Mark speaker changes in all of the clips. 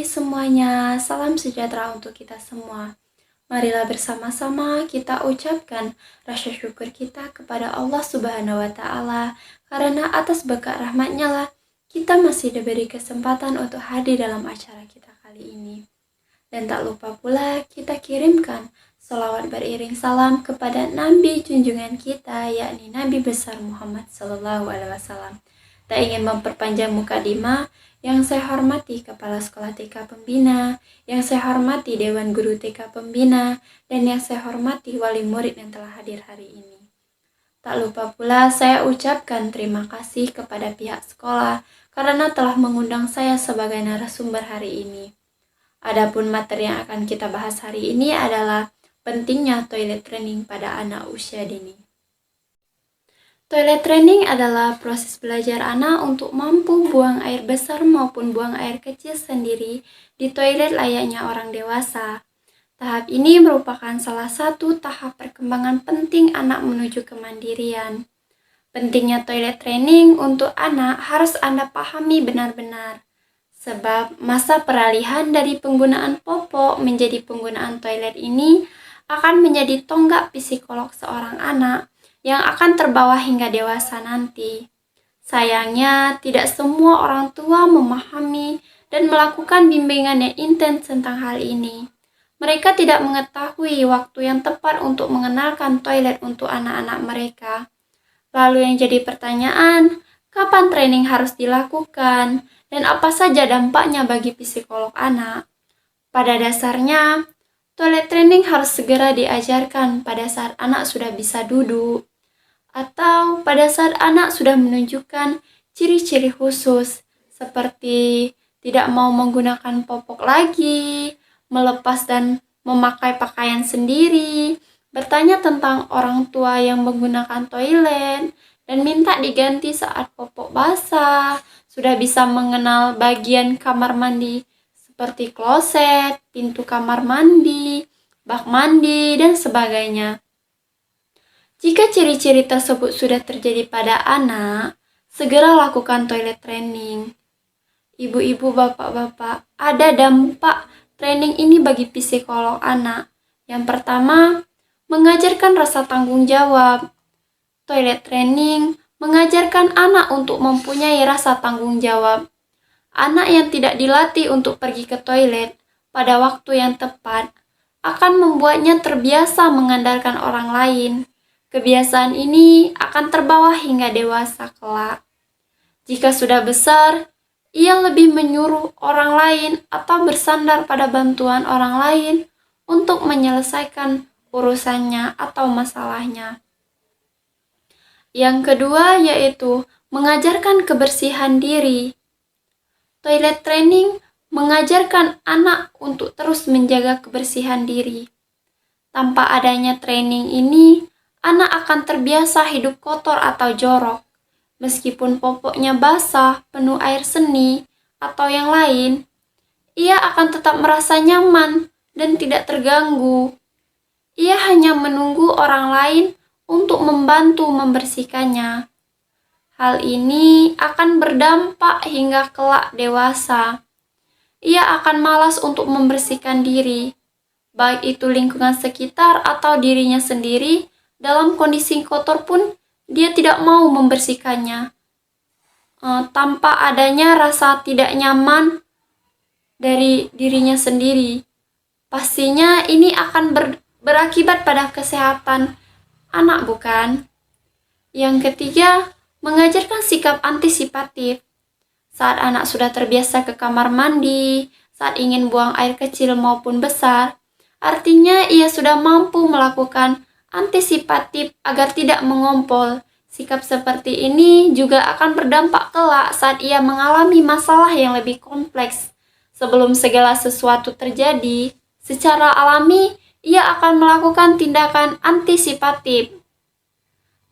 Speaker 1: pagi semuanya, salam sejahtera untuk kita semua. Marilah bersama-sama kita ucapkan rasa syukur kita kepada Allah Subhanahu wa Ta'ala, karena atas berkat rahmat-Nya lah kita masih diberi kesempatan untuk hadir dalam acara kita kali ini. Dan tak lupa pula kita kirimkan salawat beriring salam kepada Nabi junjungan kita, yakni Nabi besar Muhammad SAW. Tak ingin memperpanjang mukadimah, yang saya hormati Kepala Sekolah TK Pembina, yang saya hormati Dewan Guru TK Pembina, dan yang saya hormati wali murid yang telah hadir hari ini. Tak lupa pula saya ucapkan terima kasih kepada pihak sekolah karena telah mengundang saya sebagai narasumber hari ini. Adapun materi yang akan kita bahas hari ini adalah pentingnya toilet training pada anak usia dini. Toilet training adalah proses belajar anak untuk mampu buang air besar maupun buang air kecil sendiri di toilet layaknya orang dewasa. Tahap ini merupakan salah satu tahap perkembangan penting anak menuju kemandirian. Pentingnya toilet training untuk anak harus Anda pahami benar-benar. Sebab masa peralihan dari penggunaan popok menjadi penggunaan toilet ini akan menjadi tonggak psikolog seorang anak yang akan terbawa hingga dewasa nanti. Sayangnya, tidak semua orang tua memahami dan melakukan bimbingan yang intens tentang hal ini. Mereka tidak mengetahui waktu yang tepat untuk mengenalkan toilet untuk anak-anak mereka. Lalu yang jadi pertanyaan, kapan training harus dilakukan dan apa saja dampaknya bagi psikolog anak? Pada dasarnya, toilet training harus segera diajarkan pada saat anak sudah bisa duduk, atau pada saat anak sudah menunjukkan ciri-ciri khusus seperti tidak mau menggunakan popok lagi, melepas dan memakai pakaian sendiri, bertanya tentang orang tua yang menggunakan toilet, dan minta diganti saat popok basah, sudah bisa mengenal bagian kamar mandi seperti kloset, pintu kamar mandi, bak mandi, dan sebagainya. Jika ciri-ciri tersebut sudah terjadi pada anak, segera lakukan toilet training. Ibu-ibu, bapak-bapak, ada dampak training ini bagi psikolog anak. Yang pertama, mengajarkan rasa tanggung jawab. Toilet training mengajarkan anak untuk mempunyai rasa tanggung jawab. Anak yang tidak dilatih untuk pergi ke toilet pada waktu yang tepat akan membuatnya terbiasa mengandalkan orang lain. Kebiasaan ini akan terbawa hingga dewasa kelak. Jika sudah besar, ia lebih menyuruh orang lain atau bersandar pada bantuan orang lain untuk menyelesaikan urusannya atau masalahnya. Yang kedua yaitu mengajarkan kebersihan diri. Toilet training mengajarkan anak untuk terus menjaga kebersihan diri. Tanpa adanya training ini, anak akan terbiasa hidup kotor atau jorok. Meskipun popoknya basah, penuh air seni, atau yang lain, ia akan tetap merasa nyaman dan tidak terganggu. Ia hanya menunggu orang lain untuk membantu membersihkannya. Hal ini akan berdampak hingga kelak dewasa. Ia akan malas untuk membersihkan diri, baik itu lingkungan sekitar atau dirinya sendiri. Dalam kondisi kotor pun, dia tidak mau membersihkannya. Tanpa adanya rasa tidak nyaman dari dirinya sendiri. Pastinya ini akan berakibat pada kesehatan anak, bukan? Yang ketiga, mengajarkan sikap antisipatif. Saat anak sudah terbiasa ke kamar mandi, saat ingin buang air kecil maupun besar, artinya ia sudah mampu melakukan antisipatif agar tidak mengompol. Sikap seperti ini juga akan berdampak kelak saat ia mengalami masalah yang lebih kompleks. Sebelum segala sesuatu terjadi, secara alami ia akan melakukan tindakan antisipatif.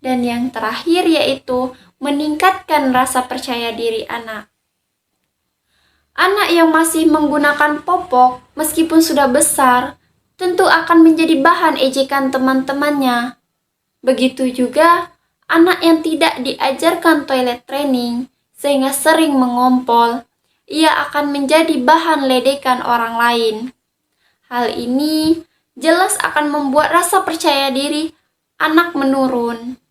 Speaker 1: Dan yang terakhir yaitu meningkatkan rasa percaya diri anak. Anak yang masih menggunakan popok meskipun sudah besar tentu akan menjadi bahan ejekan teman-temannya. Begitu juga anak yang tidak diajarkan toilet training sehingga sering mengompol. ia akan menjadi bahan ledekan orang lain. Hal ini jelas akan membuat rasa percaya diri anak menurun.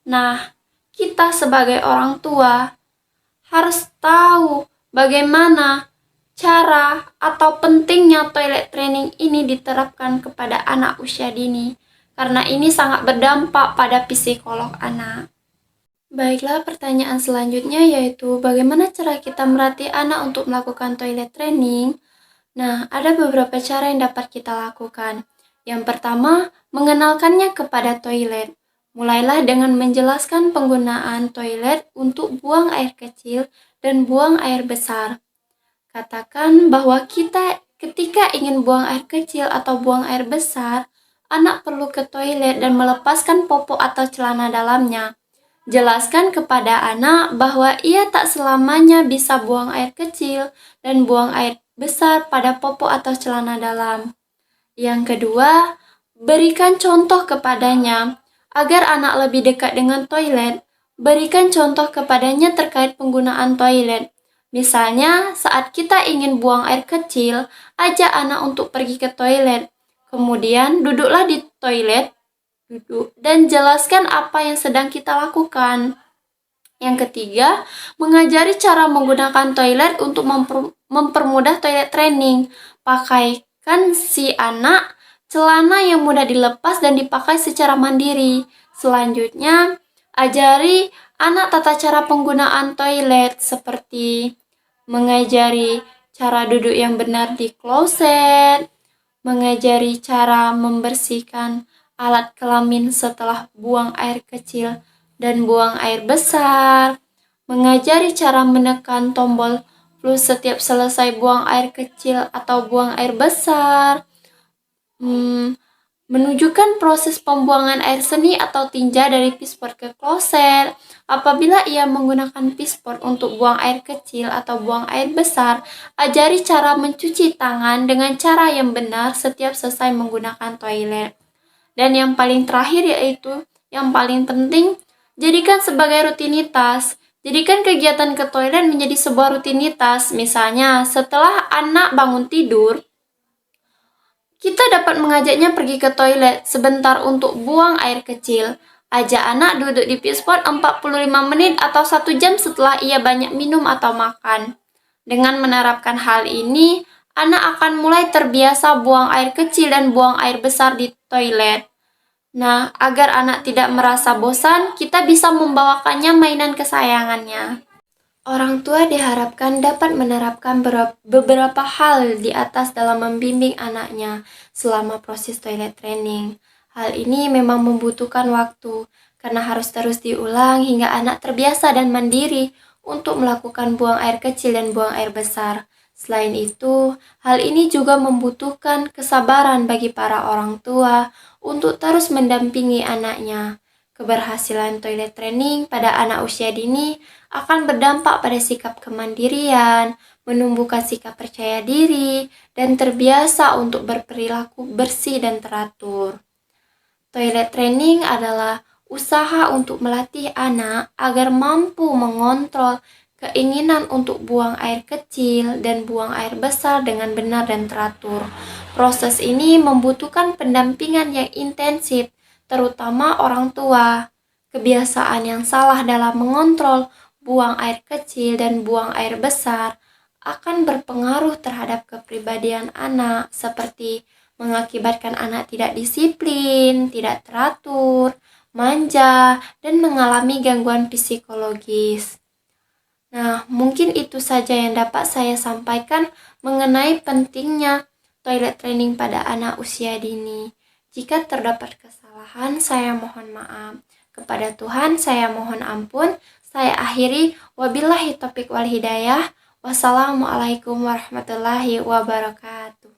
Speaker 1: Nah, kita sebagai orang tua harus tahu bagaimana cara atau pentingnya toilet training ini diterapkan kepada anak usia dini, karena ini sangat berdampak pada psikolog anak. Baiklah, pertanyaan selanjutnya yaitu bagaimana cara kita melatih anak untuk melakukan toilet training? Nah, ada beberapa cara yang dapat kita lakukan. Yang pertama, mengenalkannya kepada toilet. Mulailah dengan menjelaskan penggunaan toilet untuk buang air kecil dan buang air besar. Katakan bahwa kita ketika ingin buang air kecil atau buang air besar, anak perlu ke toilet dan melepaskan popok atau celana dalamnya. Jelaskan kepada anak bahwa ia tak selamanya bisa buang air kecil dan buang air besar pada popok atau celana dalam. Yang kedua, berikan contoh kepadanya. Agar anak lebih dekat dengan toilet, berikan contoh kepadanya terkait penggunaan toilet. Misalnya, saat kita ingin buang air kecil, ajak anak untuk pergi ke toilet. Kemudian, duduklah di toilet, dan jelaskan apa yang sedang kita lakukan. Yang ketiga, mengajari cara menggunakan toilet untuk mempermudah toilet training. Pakaikan si anak celana yang mudah dilepas dan dipakai secara mandiri. Selanjutnya, ajari anak tata cara penggunaan toilet seperti mengajari cara duduk yang benar di kloset, mengajari cara membersihkan alat kelamin setelah buang air kecil dan buang air besar, mengajari cara menekan tombol flush setiap selesai buang air kecil atau buang air besar, menunjukkan proses pembuangan air seni atau tinja dari pisport ke kloset. Apabila ia menggunakan pisport untuk buang air kecil atau buang air besar, ajari cara mencuci tangan dengan cara yang benar setiap selesai menggunakan toilet. Dan yang paling terakhir yaitu yang paling penting, jadikan sebagai rutinitas. Jadikan kegiatan ke toilet menjadi sebuah rutinitas. Misalnya, setelah anak bangun tidur, kita dapat mengajaknya pergi ke toilet sebentar untuk buang air kecil. Ajak anak duduk di pisport 45 menit atau 1 jam setelah ia banyak minum atau makan. Dengan menerapkan hal ini, anak akan mulai terbiasa buang air kecil dan buang air besar di toilet. Nah, agar anak tidak merasa bosan, kita bisa membawakannya mainan kesayangannya. Orang tua diharapkan dapat menerapkan beberapa hal di atas dalam membimbing anaknya selama proses toilet training. Hal ini memang membutuhkan waktu, karena harus terus diulang hingga anak terbiasa dan mandiri untuk melakukan buang air kecil dan buang air besar. Selain itu, hal ini juga membutuhkan kesabaran bagi para orang tua untuk terus mendampingi anaknya. Keberhasilan toilet training pada anak usia dini akan berdampak pada sikap kemandirian, menumbuhkan sikap percaya diri, dan terbiasa untuk berperilaku bersih dan teratur. Toilet training adalah usaha untuk melatih anak agar mampu mengontrol keinginan untuk buang air kecil dan buang air besar dengan benar dan teratur. Proses ini membutuhkan pendampingan yang intensif, terutama orang tua. Kebiasaan yang salah dalam mengontrol buang air kecil dan buang air besar akan berpengaruh terhadap kepribadian anak, seperti mengakibatkan anak tidak disiplin, tidak teratur, manja, dan mengalami gangguan psikologis. Nah, mungkin itu saja yang dapat saya sampaikan mengenai pentingnya toilet training pada anak usia dini. Jika terdapat kesalahan, saya mohon maaf. Kepada Tuhan, saya mohon ampun. Saya akhiri, wabillahi taufiq wal hidayah. Wassalamualaikum warahmatullahi wabarakatuh.